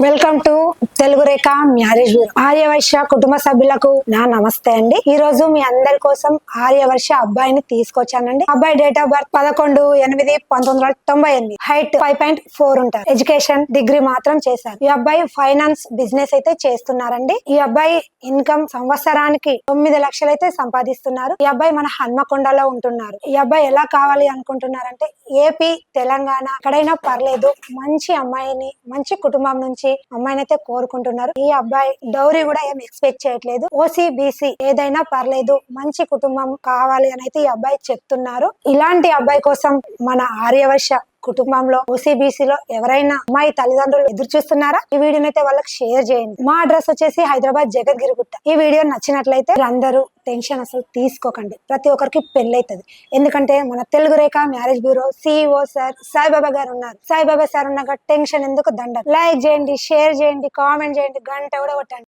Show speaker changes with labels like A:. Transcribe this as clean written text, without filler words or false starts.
A: Welcome to Telugu Rekha marriage bureau. Aryavarsha కుటుంబ సభ్యులకు నా నమస్తే అండి. ఈ రోజు మీ అందరి కోసం ఆర్యవర్ష అబ్బాయిని తీసుకొచ్చానండి. అబ్బాయి డేట్ ఆఫ్ బర్త్ 11/8/1998, హైట్ 5.4 ఉంటారు. ఎడ్యుకేషన్ డిగ్రీ మాత్రం చేశారు. ఈ అబ్బాయి ఫైనాన్స్ బిజినెస్ అయితే చేస్తున్నారండి. ఈ అబ్బాయి ఇన్కమ్ సంవత్సరానికి 9 లక్షలు అయితే సంపాదిస్తున్నారు. ఈ అబ్బాయి మన హన్మకొండలో ఉంటున్నారు. ఈ అబ్బాయి ఎలా కావాలి అనుకుంటున్నారంటే ఏపీ, తెలంగాణ ఎక్కడైనా పర్లేదు, మంచి అమ్మాయిని, మంచి కుటుంబం నుంచి అమ్మాయిని అయితే కోరుకుంటున్నారు. ఈ అబ్బాయి డౌరీ కూడా ఏం ఎక్స్పెక్ట్ చేయట్లేదు. ఓసీ బీసీ ఏదైనా పర్లేదు, మంచి కుటుంబం కావాలి అని అయితే ఈ అబ్బాయి చెప్తున్నారు. ఇలాంటి అబ్బాయి కోసం మన ఆర్యవర్ష కుటుంబంలో ఓసీబీసీలో ఎవరైనా అమ్మాయి తల్లిదండ్రులు ఎదురు చూస్తున్నారా? ఈ వీడియోని అయితే వాళ్ళకి షేర్ చేయండి. మా అడ్రస్ వచ్చేసి హైదరాబాద్ జగద్గిరిగుట్ట. ఈ వీడియో నచ్చినట్లయితే అందరూ టెన్షన్ అసలు తీసుకోకండి. ప్రతి ఒక్కరికి పెళ్లి అవుతుంది. ఎందుకంటే మన Telugu Rekha marriage bureau CEO sir Saibaba గారు ఉన్నారు. సాయిబాబా సార్ ఉన్నాక టెన్షన్ ఎందుకు, దండ. లైక్ చేయండి, షేర్ చేయండి, కామెంట్ చేయండి, గంట కూడా కొట్టండి.